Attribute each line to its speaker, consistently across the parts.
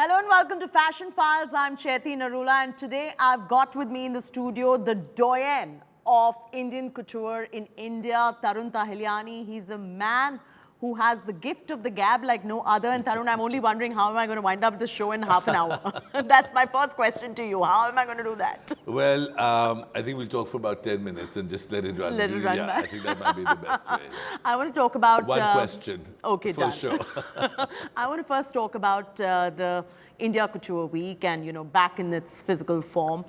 Speaker 1: Hello and welcome to Fashion Files. I'm Chaiti Narula and today I've got with me in the studio the Doyen of Indian Couture in India, Tarun Tahiliani. He's a man who has the gift of the gab like no other. And Tarun, I'm only wondering how am I going to wind up the show in half an hour? That's my first question to you. How am I going to do that?
Speaker 2: Well, I think we'll talk for about 10 minutes and just let it run.
Speaker 1: Let it run
Speaker 2: yeah,
Speaker 1: by.
Speaker 2: I think that might be the best way.
Speaker 1: I want to talk about...
Speaker 2: One question.
Speaker 1: Okay,
Speaker 2: for
Speaker 1: done.
Speaker 2: sure.
Speaker 1: I want to first talk about the India Couture Week and, back in its physical form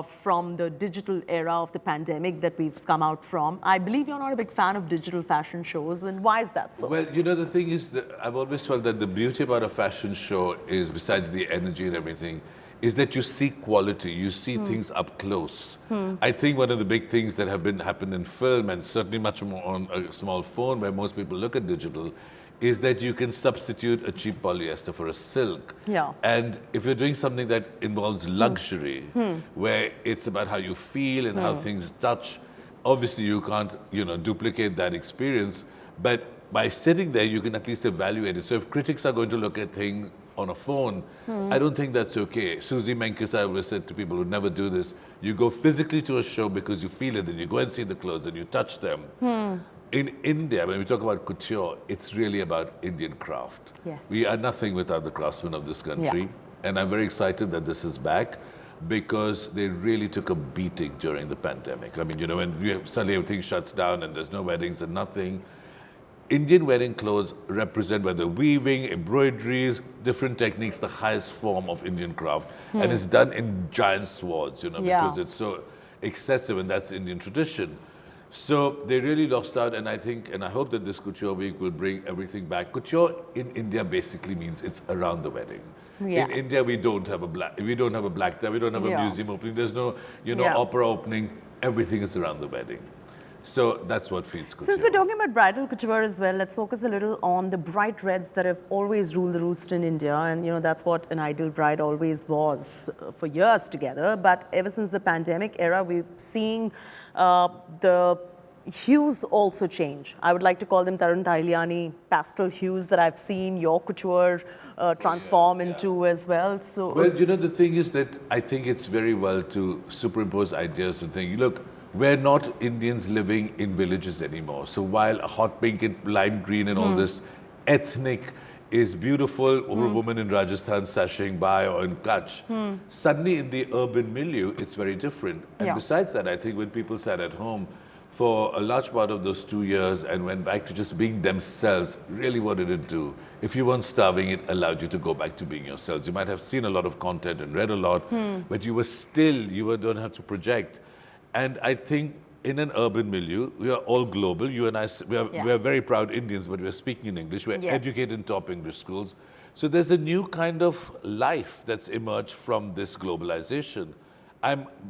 Speaker 1: from the digital era of the pandemic that we've come out from. I believe you're not a big fan of digital fashion shows, and why is that so?
Speaker 2: Well, the thing is that I've always felt that the beauty about a fashion show is, besides the energy and everything, is that you see quality, you see things up close. I think one of the big things that have happened in film, and certainly much more on a small phone where most people look at digital, is that you can substitute a cheap polyester for a silk.
Speaker 1: Yeah.
Speaker 2: And if you're doing something that involves luxury, where it's about how you feel and how things touch, obviously you can't, duplicate that experience. But by sitting there, you can at least evaluate it. So if critics are going to look at things on a phone, I don't think that's okay. Susie Menkes, I always said to people who never do this, you go physically to a show because you feel it, and you go and see the clothes and you touch them. In India, when we talk about couture, it's really about Indian craft.
Speaker 1: Yes.
Speaker 2: We are nothing without the craftsmen of this country.
Speaker 1: Yeah.
Speaker 2: And I'm very excited that this is back because they really took a beating during the pandemic. I mean, when suddenly everything shuts down and there's no weddings and nothing, Indian wedding clothes represent, whether weaving, embroideries, different techniques, the highest form of Indian craft. And it's done in giant swords, because it's so excessive, and that's Indian tradition. So they really lost out, and I think, and I hope that this Couture Week will bring everything back. Couture in India basically means it's around the wedding.
Speaker 1: Yeah.
Speaker 2: In India, we don't have a black tie, we don't have a museum opening, there's no, opera opening. Everything is around the wedding. So that's what feels couture.
Speaker 1: Since we're talking about bridal couture as well, let's focus a little on the bright reds that have always ruled the roost in India. And, that's what an ideal bride always was for years together. But ever since the pandemic era, we're seeing the hues also change. I would like to call them Tarun Tahiliani pastel hues that I've seen your couture transform into as well. So,
Speaker 2: well, the thing is that I think it's very well to superimpose ideas and think, look, we're not Indians living in villages anymore. So while a hot pink and lime green and all this ethnic is beautiful, or a woman in Rajasthan sashaying by or in Kutch, suddenly in the urban milieu, it's very different. And besides that, I think when people sat at home for a large part of those 2 years and went back to just being themselves, really what did it do? If you weren't starving, it allowed you to go back to being yourselves. You might have seen a lot of content and read a lot, but you don't have to project. And I think in an urban milieu, we are all global. You and I, we are very proud Indians, but we're speaking in English. We're educated in top English schools. So there's a new kind of life that's emerged from this globalization.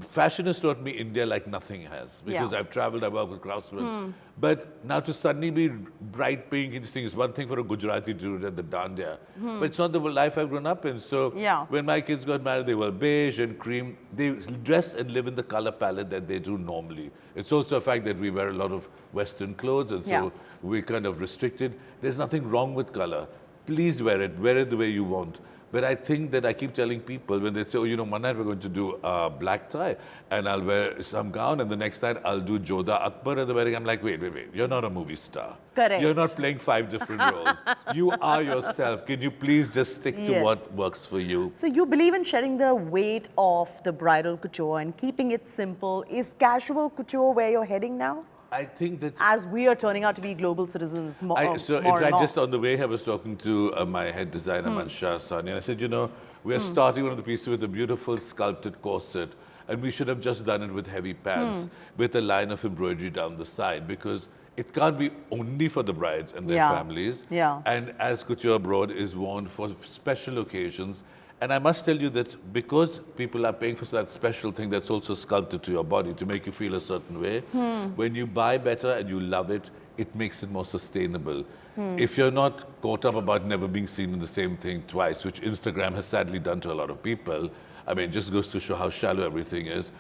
Speaker 2: Fashion has taught me India like nothing has, because I've traveled, I work with craftsmen. But now to suddenly be bright pink, interesting is one thing for a Gujarati to do at the dandiya. But it's not the life I've grown up in. So when my kids got married, they were beige and cream. They dress and live in the color palette that they do normally. It's also a fact that we wear a lot of Western clothes, and so we're kind of restricted. There's nothing wrong with color. Please wear it the way you want. But I think that I keep telling people when they say, one night we're going to do a black tie and I'll wear some gown, and the next night I'll do Jodha Akbar at the wedding. I'm like, wait. You're not a movie star.
Speaker 1: Correct.
Speaker 2: You're not playing 5 different roles. You are yourself. Can you please just stick to what works for you?
Speaker 1: So you believe in shedding the weight of the bridal couture and keeping it simple. Is casual couture where you're heading now?
Speaker 2: I think that...
Speaker 1: As we are turning out to be global citizens more
Speaker 2: in fact,
Speaker 1: more.
Speaker 2: just on the way I was talking to my head designer, Mansha Sani, and I said, we are starting one of the pieces with a beautiful sculpted corset, and we should have just done it with heavy pants, with a line of embroidery down the side, because it can't be only for the brides and their families. And as couture abroad is worn for special occasions. And I must tell you that because people are paying for that special thing that's also sculpted to your body to make you feel a certain way, when you buy better and you love it, it makes it more sustainable. If you're not caught up about never being seen in the same thing twice, which Instagram has sadly done to a lot of people, I mean, it just goes to show how shallow everything is.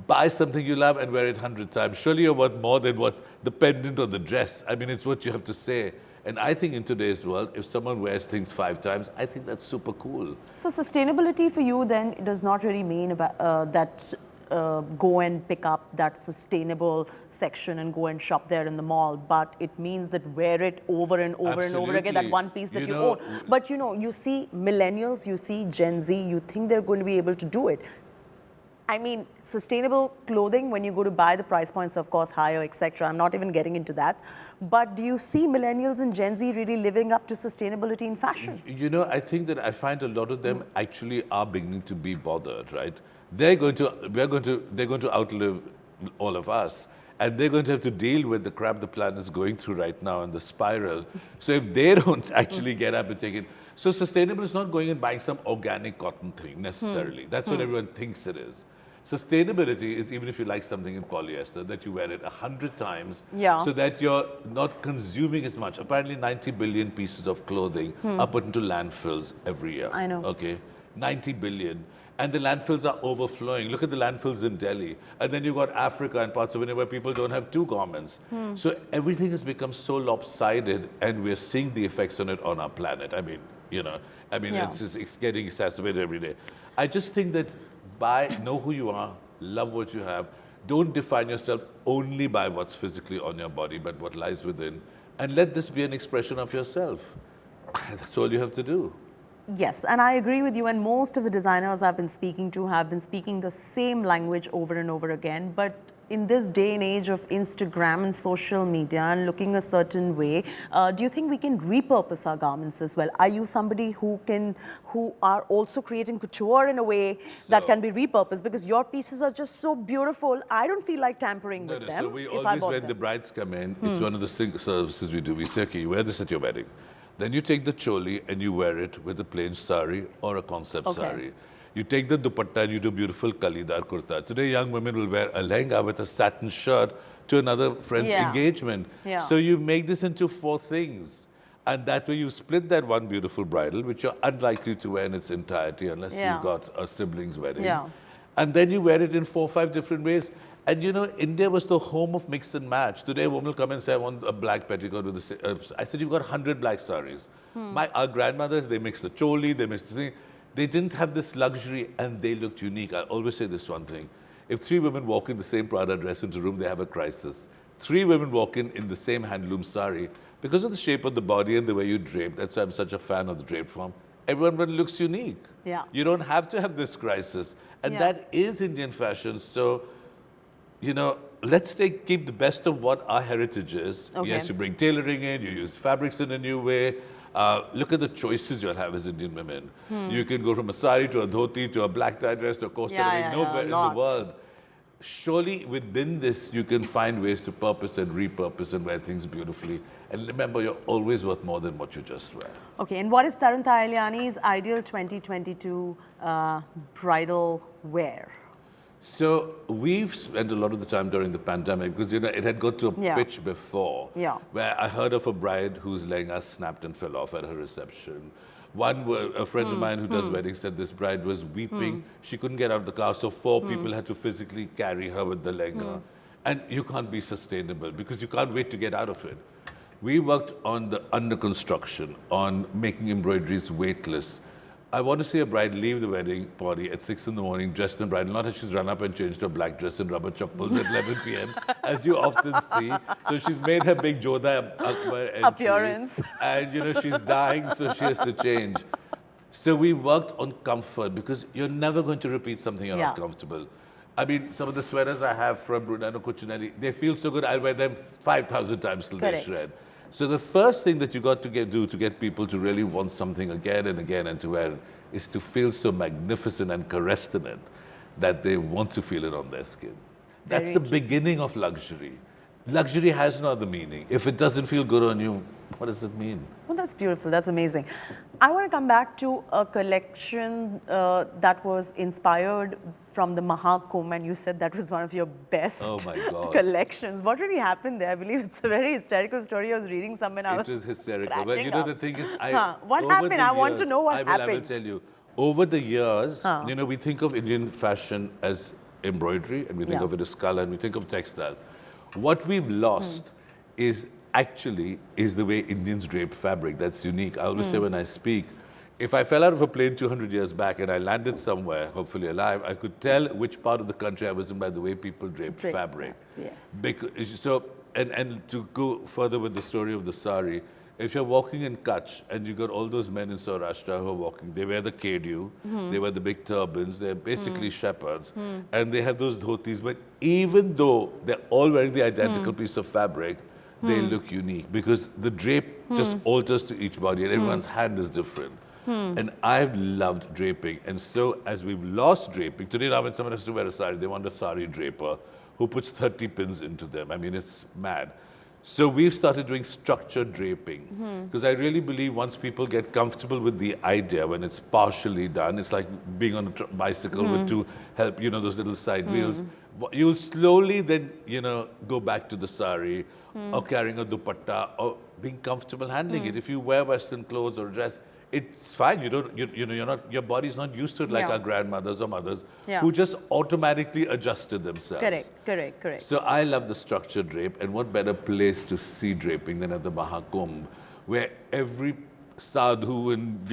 Speaker 2: Buy something you love and wear it 100 times. Surely you're worth more than what the pendant or the dress. I mean, it's what you have to say. And I think in today's world, if someone wears things 5 times, I think that's super cool.
Speaker 1: So sustainability for you then does not really mean about, that go and pick up that sustainable section and go and shop there in the mall, but it means that wear it over and over and over again, that one piece that you own. But you know, you see millennials, you see Gen Z, you think they're going to be able to do it. I mean, sustainable clothing, when you go to buy, the price points are of course higher, etc. I'm not even getting into that. But do you see millennials and Gen Z really living up to sustainability in fashion?
Speaker 2: You know, I think that I find a lot of them actually are beginning to be bothered, right? They're going to outlive all of us. And they're going to have to deal with the crap the planet is going through right now and the spiral. So if they don't actually get up and take it. So sustainable is not going and buying some organic cotton thing necessarily. That's what everyone thinks it is. Sustainability is even if you like something in polyester, that you wear it 100 times so that you're not consuming as much. Apparently 90 billion pieces of clothing are put into landfills every year.
Speaker 1: I know.
Speaker 2: Okay, 90 billion. And the landfills are overflowing. Look at the landfills in Delhi. And then you've got Africa and parts of India where people don't have 2 garments. So everything has become so lopsided, and we're seeing the effects on it on our planet. I mean, you know, it's getting exacerbated every day. I just think that know who you are, love what you have. Don't define yourself only by what's physically on your body, but what lies within. And let this be an expression of yourself. That's all you have to do.
Speaker 1: Yes, and I agree with you, and most of the designers I've been speaking to have been speaking the same language over and over again. But in this day and age of Instagram and social media and looking a certain way, do you think we can repurpose our garments as well? Are you somebody who are also creating couture in a way that can be repurposed? Because your pieces are just so beautiful, I don't feel like tampering with them.
Speaker 2: So we always, when the brides come in, it's one of the services we do. We say, okay, you wear this at your wedding. Then you take the choli and you wear it with a plain sari or a concept sari. You take the dupatta and you do beautiful kalidar kurta. Today, young women will wear a lehenga with a satin shirt to another friend's engagement. So you make this into 4 things. And that way you split that one beautiful bridal, which you're unlikely to wear in its entirety unless you've got a sibling's wedding. And then you wear it in 4 or 5 different ways. And you know, India was the home of mix and match. Today, a woman will come and say, I want a black petticoat with the I said, you've got 100 black saris. Our grandmothers, they mixed the choli, they mixed the thing. They didn't have this luxury, and they looked unique. I always say this one thing. If 3 women walk in the same Prada dress into a room, they have a crisis. 3 women walk in the same handloom sari. Because of the shape of the body and the way you drape, that's why I'm such a fan of the draped form, everyone looks unique. You don't have to have this crisis. And that is Indian fashion. So, you know, let's keep the best of what our heritage is. Yes, you bring tailoring in, you use fabrics in a new way. Look at the choices you'll have as Indian women. You can go from a sari to a dhoti to a black tie dress to a corset, nowhere in the world. Surely within this, you can find ways to purpose and repurpose and wear things beautifully. And remember, you're always worth more than what you just wear. Okay, and what is Tarun Tahiliani's ideal 2022 bridal wear? So we've spent a lot of the time during the pandemic because, you know, it had got to a pitch before where I heard of a bride whose lehenga snapped and fell off at her reception. A friend of mine who does weddings said this bride was weeping. She couldn't get out of the car, so 4 people had to physically carry her with the lehenga. And you can't be sustainable because you can't wait to get out of it. We worked on the under construction, on making embroideries weightless. I want to see a bride leave the wedding party at 6 in the morning, dressed in bridal, not that she's run up and changed her black dress and rubber chappals at 11 p.m., as you often see. So she's made her big Jodha Akbar appearance. And, you know, she's dying, so she has to change. So we worked on comfort because you're never going to repeat something you're not comfortable. I mean, some of the sweaters I have from Brunello Cucinelli, they feel so good, I'll wear them 5,000 times till they shred. So the first thing that you got to do to get people to really want something again and again and to wear it is to feel so magnificent and caressed in it that they want to feel it on their skin. That's the beginning of luxury. Luxury has no other meaning. If it doesn't feel good on you, what does it mean? Well, that's beautiful. That's amazing. I want to come back to a collection that was inspired from the Mahakumbh, and you said that was one of your best collections. What really happened there? I believe it's a very hysterical story. I was reading somewhere. It was hysterical. Well, you know, the thing is, what happened? I want to know what happened. I will tell you. Over the years, you know, we think of Indian fashion as embroidery, and we think of it as color, and we think of textile. What we've lost is actually is the way Indians drape fabric. That's unique. I always say when I speak, if I fell out of a plane 200 years back and I landed somewhere, hopefully alive, I could tell which part of the country I was in by the way people draped fabric.
Speaker 1: Yes.
Speaker 2: And to go further with the story of the sari, if you're walking in Kutch and you got all those men in Saurashtra who are walking, they wear the kedu, they wear the big turbans, they're basically shepherds, and they have those dhotis. But even though they're all wearing the identical piece of fabric, they look unique because the drape just alters to each body and everyone's hand is different. And I've loved draping. And so as we've lost draping, today now when someone has to wear a sari, they want a sari draper who puts 30 pins into them. I mean, it's mad. So we've started doing structured draping because I really believe once people get comfortable with the idea, when it's partially done, it's like being on a bicycle with two help, those little side wheels. You'll slowly then, go back to the sari or carrying a dupatta or being comfortable handling it. If you wear Western clothes or a dress, it's fine. Your body's not used to it like our grandmothers or mothers who just automatically adjusted themselves.
Speaker 1: Correct.
Speaker 2: So I love the structured drape, and what better place to see draping than at the Mahakumbh, where every sadhu and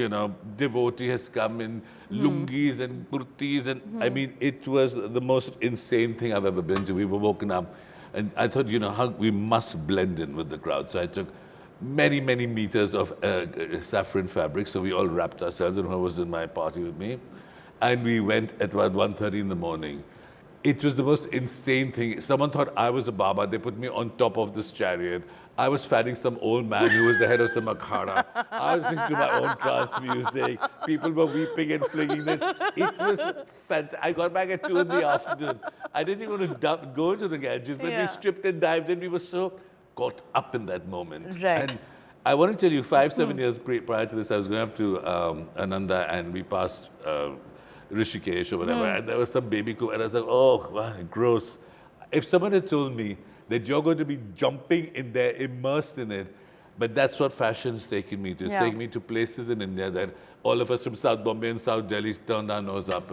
Speaker 2: devotee has come in lungis and kurtis, and I mean it was the most insane thing I've ever been to. We were woken up, and I thought, how we must blend in with the crowd. So I took many meters of saffron fabric. So we all wrapped ourselves, and who was in my party with me. And we went at about 1:30 in the morning. It was the most insane thing. Someone thought I was a Baba. They put me on top of this chariot. I was fanning some old man who was the head of some akhada. I was listening to my own trance music. People were weeping and flinging this. It was fantastic. I got back at 2 in the afternoon. I didn't even want to go to the Ganges, but we stripped and dived in. We were so caught up in that moment.
Speaker 1: Right.
Speaker 2: And I want to tell you, 5-7 years prior to this, I was going up to Ananda, and we passed Rishikesh or whatever, and there was some baby cow, and I was like, oh, wow, gross. If someone had told me that you're going to be jumping in there, immersed in it, but that's what fashion's taken me to. It's taken me to places in India that all of us from South Bombay and South Delhi turned our nose up,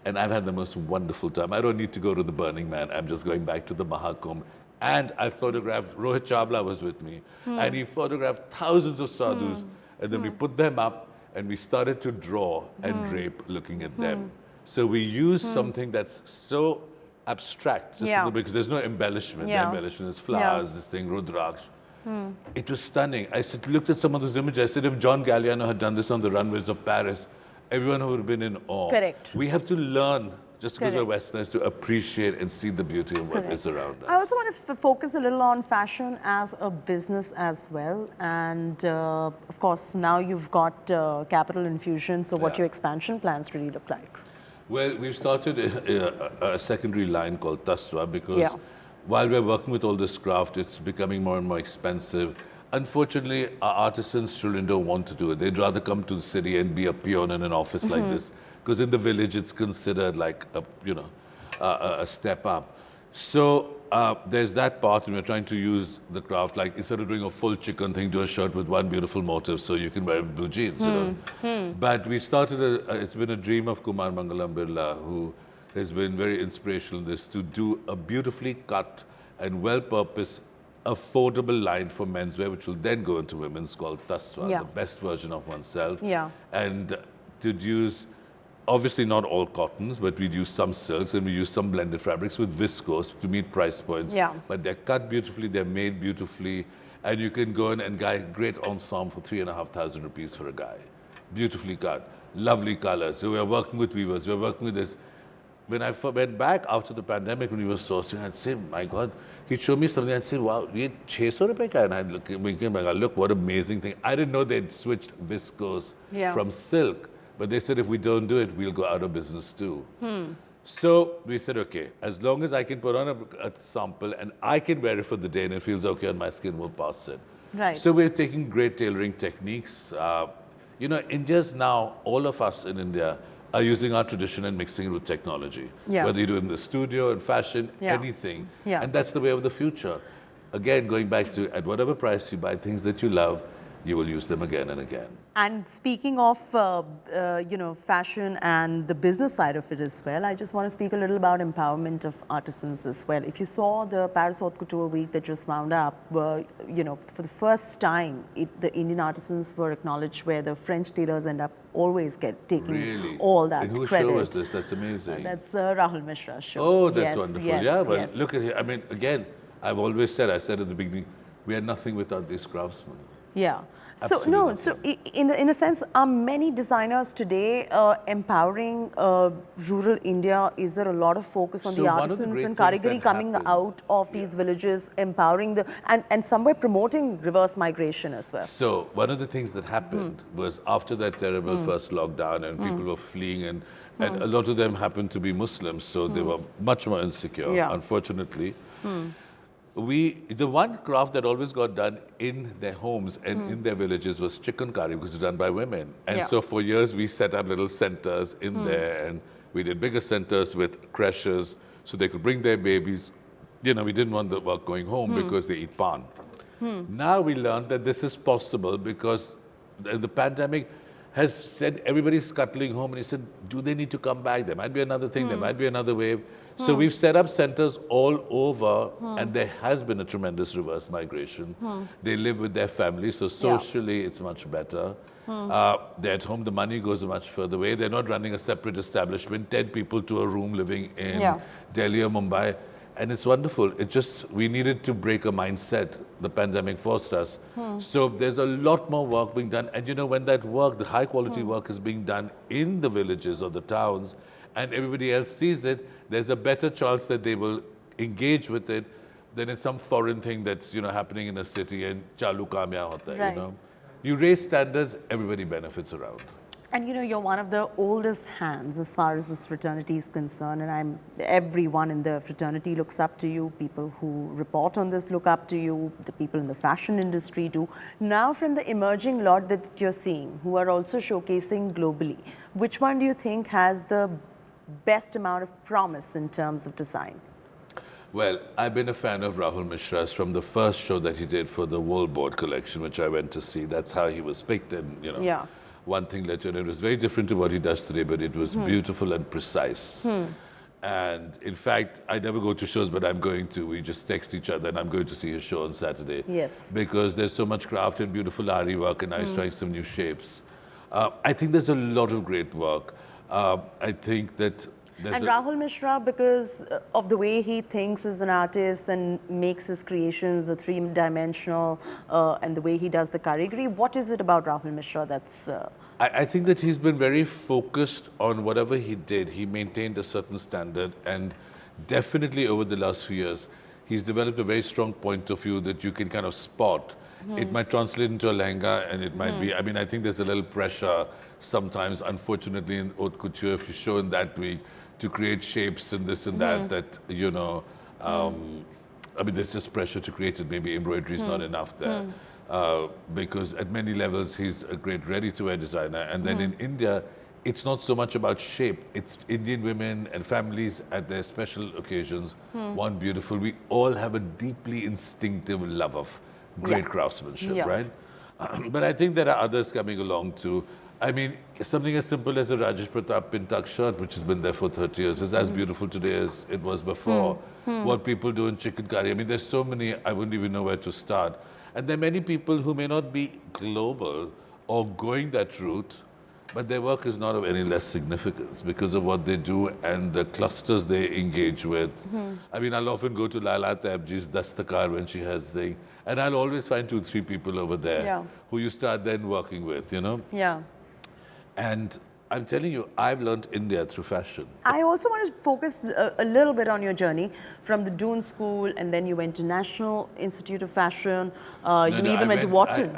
Speaker 2: and I've had the most wonderful time. I don't need to go to the Burning Man. I'm just going back to the Mahakumbh. And I photographed, Rohit Chawla was with me, and he photographed thousands of sadhus, and then we put them up, and we started to draw and drape looking at them. So we use something that's so abstract, just because there's no embellishment. The embellishment is flowers, this thing, Rudraksh. It was stunning. I looked at some of those images. I said, if John Galliano had done this on the runways of Paris, everyone would have been in awe.
Speaker 1: Correct.
Speaker 2: We have to learn, just because we're Westerners, to appreciate and see the beauty of what is around us.
Speaker 1: I also want to focus a little on fashion as a business as well. And of course, now you've got capital infusion. So what your expansion plans really look like?
Speaker 2: Well, we've started a secondary line called Tasva because while we're working with all this craft, it's becoming more and more expensive. Unfortunately, our artisans, children don't want to do it. They'd rather come to the city and be a peon in an office like this, because in the village, it's considered like a step up. So there's that part, and we're trying to use the craft, like instead of doing a full chicken thing, do a shirt with one beautiful motif so you can wear blue jeans. But we started, it's been a dream of Kumar Mangalam Birla, who has been very inspirational in this, to do a beautifully cut and well-purposed, affordable line for menswear, which will then go into women's, called Tasva, the best version of oneself. And to use, obviously not all cottons, but we'd use some silks and we use some blended fabrics with viscose to meet price points. But they're cut beautifully, they're made beautifully, and you can go in and buy a great ensemble for 3,500 rupees for a guy. Beautifully cut, lovely colors. So we're working with weavers, we're working with this. When I went back after the pandemic, when we were sourcing, I'd say, my God, he'd show me something, I'd say, wow, ye 600 rupees ka hai? And I'd look, what amazing thing. I didn't know they'd switched viscose from silk, but they said if we don't do it, we'll go out of business too. So we said, okay, as long as I can put on a sample and I can wear it for the day and it feels okay on my skin, we'll pass it. So we're taking great tailoring techniques. India's now, all of us in India, are using our tradition and mixing it with technology. Whether you do it in the studio, in fashion, anything. And that's the way of the future. Again, going back to, at whatever price you buy things that you love, you will use them again and again.
Speaker 1: And speaking of, fashion and the business side of it as well, I just want to speak a little about empowerment of artisans as well. If you saw the Paris Haute Couture week that just wound up, for the first time, the Indian artisans were acknowledged, where the French tailors end up always taking all that
Speaker 2: and whose
Speaker 1: credit.
Speaker 2: show was this? That's amazing.
Speaker 1: That's Rahul Mishra's show.
Speaker 2: Oh, that's wonderful.
Speaker 1: Yes,
Speaker 2: Yeah, well,
Speaker 1: yes.
Speaker 2: look at it. I mean, again, I've always said, I said at the beginning, we are nothing without these craftsmen.
Speaker 1: Yeah. So
Speaker 2: Absolutely
Speaker 1: no.
Speaker 2: nothing.
Speaker 1: So in a sense, are many designers today empowering rural India? Is there a lot of focus on
Speaker 2: So
Speaker 1: the
Speaker 2: one of the
Speaker 1: artisans
Speaker 2: great
Speaker 1: and
Speaker 2: things
Speaker 1: karigari
Speaker 2: that
Speaker 1: coming
Speaker 2: happened-
Speaker 1: out of these villages, empowering and somewhere promoting reverse migration as well?
Speaker 2: So one of the things that happened was after that terrible first lockdown and people were fleeing and a lot of them happened to be Muslims, so they were much more insecure,
Speaker 1: Yeah.
Speaker 2: unfortunately. The one craft that always got done in their homes and in their villages was chicken curry, because it's done by women. And
Speaker 1: Yeah.
Speaker 2: so for years we set up little centers in there, and we did bigger centers with creches so they could bring their babies. We didn't want the work going home because they eat pan. Now we learned that this is possible because the pandemic has said everybody's scuttling home, and he said, do they need to come back? There might be another thing, there might be another wave. So we've set up centers all over, and there has been a tremendous reverse migration. They live with their families, so socially it's much better. They're at home, the money goes much further away. They're not running a separate establishment, 10 people to a room living in Delhi or Mumbai. And it's wonderful. We needed to break a mindset. The pandemic forced us. So there's a lot more work being done. And when that work, the high quality work is being done in the villages or the towns, and everybody else sees it, there's a better chance that they will engage with it than it's some foreign thing that's, happening in a city and chalu kamya hota hai,
Speaker 1: Right.
Speaker 2: You raise standards, everybody benefits around.
Speaker 1: And you're one of the oldest hands as far as this fraternity is concerned, and everyone in the fraternity looks up to you. People who report on this look up to you. The people in the fashion industry do. Now, from the emerging lot that you're seeing, who are also showcasing globally, which one do you think has the best amount of promise in terms of design?
Speaker 2: Well, I've been a fan of Rahul Mishra's from the first show that he did for the World Board collection, which I went to see. That's how he was picked, and
Speaker 1: Yeah.
Speaker 2: one thing led to another. It was very different to what he does today, but it was beautiful and precise. And in fact, I never go to shows, but I'm going to. We just text each other, and I'm going to see his show on Saturday.
Speaker 1: Yes.
Speaker 2: Because there's so much craft and beautiful Ari work, and now he's trying some new shapes. I think there's a lot of great work. I think that there's
Speaker 1: And Rahul Mishra, because of the way he thinks as an artist and makes his creations the three-dimensional, and the way he does the karigari, what is it about Rahul Mishra that's...
Speaker 2: I think that he's been very focused on whatever he did. He maintained a certain standard, and definitely over the last few years, he's developed a very strong point of view that you can kind of spot. It might translate into a lehenga, and it might be, I think there's a little pressure sometimes, unfortunately, in haute couture, if you show in that week, to create shapes and this and that, there's just pressure to create it. Maybe embroidery is not enough there. Because at many levels, he's a great ready-to-wear designer. And then in India, it's not so much about shape. It's Indian women and families at their special occasions want beautiful. We all have a deeply instinctive love of great craftsmanship, right? But I think there are others coming along too. Something as simple as a Rajesh Pratap Pintak shirt, which has been there for 30 years, is as beautiful today as it was before. What people do in chicken curry. There's so many, I wouldn't even know where to start. And there are many people who may not be global or going that route, but their work is not of any less significance because of what they do and the clusters they engage with. I'll often go to Lala Tabji's Dastakar when she has the, and I'll always find 2-3 people over there who you start then working with,
Speaker 1: Yeah.
Speaker 2: And I'm telling you, I've learned India through fashion.
Speaker 1: I also want to focus a little bit on your journey from the Doon School, and then you went to National Institute of Fashion. You even went to Wharton.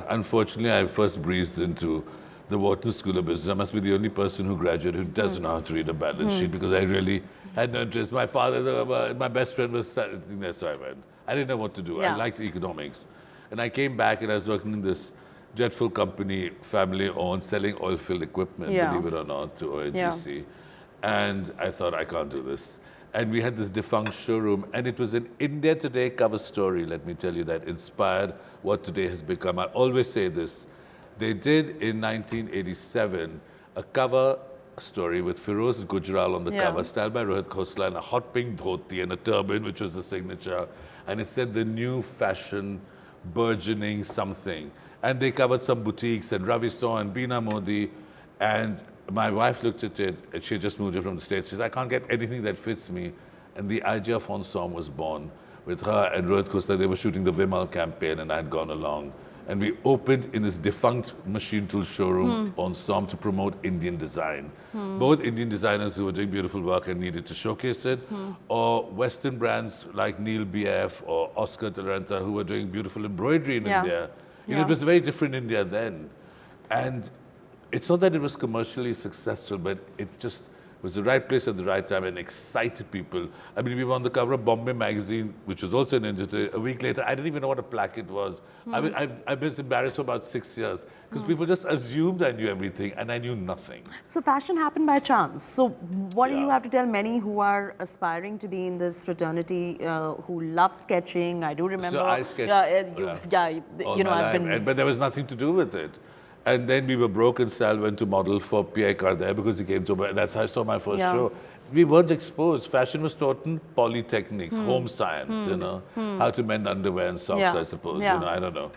Speaker 2: Unfortunately, I first breezed into the Wharton School of Business. I must be the only person who graduated who doesn't know how to read a balance sheet, because I really had no interest. My best friend was studying there, so I went. I didn't know what to do. I liked economics. And I came back and I was working in this dreadful company, family-owned, selling oil-filled equipment, believe it or not, to ONGC. And I thought, I can't do this. And we had this defunct showroom, and it was an India Today cover story, let me tell you, that inspired what today has become. I always say this, They did in 1987 a cover story with Feroz Gujral on the cover, styled by Rohit Khosla, and a hot pink dhoti and a turban, which was the signature. And it said the new fashion burgeoning something. And they covered some boutiques and Ravi Saw and Beena Modi. And my wife looked at it, and she had just moved here from the States. She said, I can't get anything that fits me. And the idea of Ensemble was born with her and Rohit Khosla. They were shooting the Vimal campaign, and I had gone along. And we opened in this defunct machine tool showroom Ensemble to promote Indian design. Both Indian designers who were doing beautiful work and needed to showcase it, or Western brands like Neil BF or Oscar de la Renta who were doing beautiful embroidery in India. You know, it was a very different India then. And it's not that it was commercially successful, but it just was the right place at the right time and excited people. I mean, we were on the cover of Bombay magazine, which was also in India today. A week later, I didn't even know what a placket was. I've been embarrassed for about 6 years because people just assumed I knew everything and I knew nothing.
Speaker 1: So fashion happened by chance. So what do you have to tell many who are aspiring to be in this fraternity, who love sketching? I do remember.
Speaker 2: So I sketched. But there was nothing to do with it. And then we were broke and Sal went to model for Pierre Cardin because he came to, that's how I saw my first show. We weren't exposed. Fashion was taught in polytechnics, home science, you know, how to mend underwear and socks, I suppose, you know, I don't know.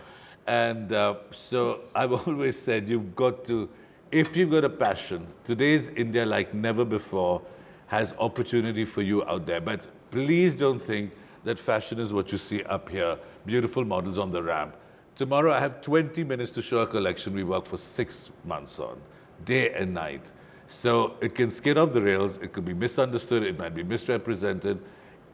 Speaker 2: And so I've always said, you've got to, if you've got a passion, today's India, like never before, has opportunity for you out there. But please don't think that fashion is what you see up here, beautiful models on the ramp. Tomorrow I have 20 minutes to show a collection we work for 6 months on, day and night. So it can skid off the rails, it could be misunderstood, it might be misrepresented.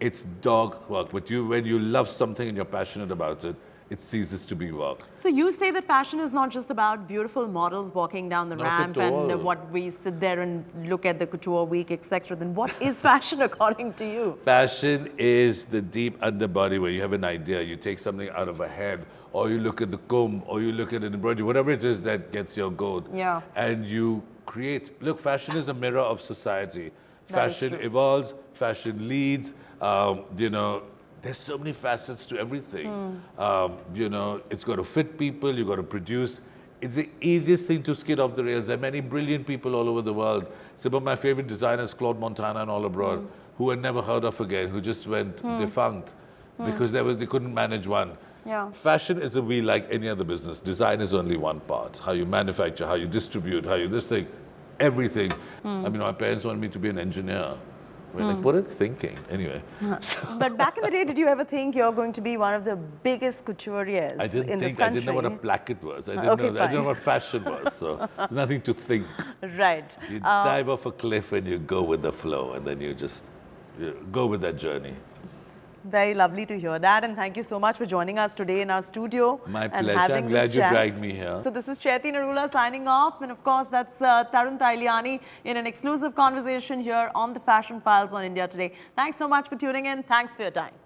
Speaker 2: It's dog work, but when you love something and you're passionate about it, it ceases to be work.
Speaker 1: So you say that fashion is not just about beautiful models walking down the ramp and what we sit there and look at the couture week, etc. Then what is fashion according to you?
Speaker 2: Fashion is the deep underbody where you have an idea, you take something out of a head, or you look at the comb, or you look at an embroidery, whatever it is that gets your goat. And you create. Look, fashion is a mirror of society. Fashion evolves, fashion leads, you know, there's so many facets to everything. You know, it's got to fit people, you've got to produce. It's the easiest thing to skid off the rails. There are many brilliant people all over the world. Some of my favorite designers, Claude Montana and all abroad, who were never heard of again, who just went defunct because they couldn't manage one. Fashion is a wheel like any other business. Design is only one part. How you manufacture, how you distribute, how you this thing, everything. I mean, my parents wanted me to be an engineer. We're like, what are they thinking? Anyway.
Speaker 1: But back in the day, did you ever think you're going to be one of the biggest couturiers in this country?
Speaker 2: I didn't know what a placket was. I didn't know what fashion was. So there's nothing to think.
Speaker 1: Right.
Speaker 2: You dive off a cliff and you go with the flow, and then you just go with that journey.
Speaker 1: Very lovely to hear that, and thank you so much for joining us today in our studio.
Speaker 2: My pleasure. I'm glad you dragged me here.
Speaker 1: So this is Chaiti Narula signing off, and of course that's Tarun Tahiliani in an exclusive conversation here on the Fashion Files on India Today. Thanks so much for tuning in. Thanks for your time.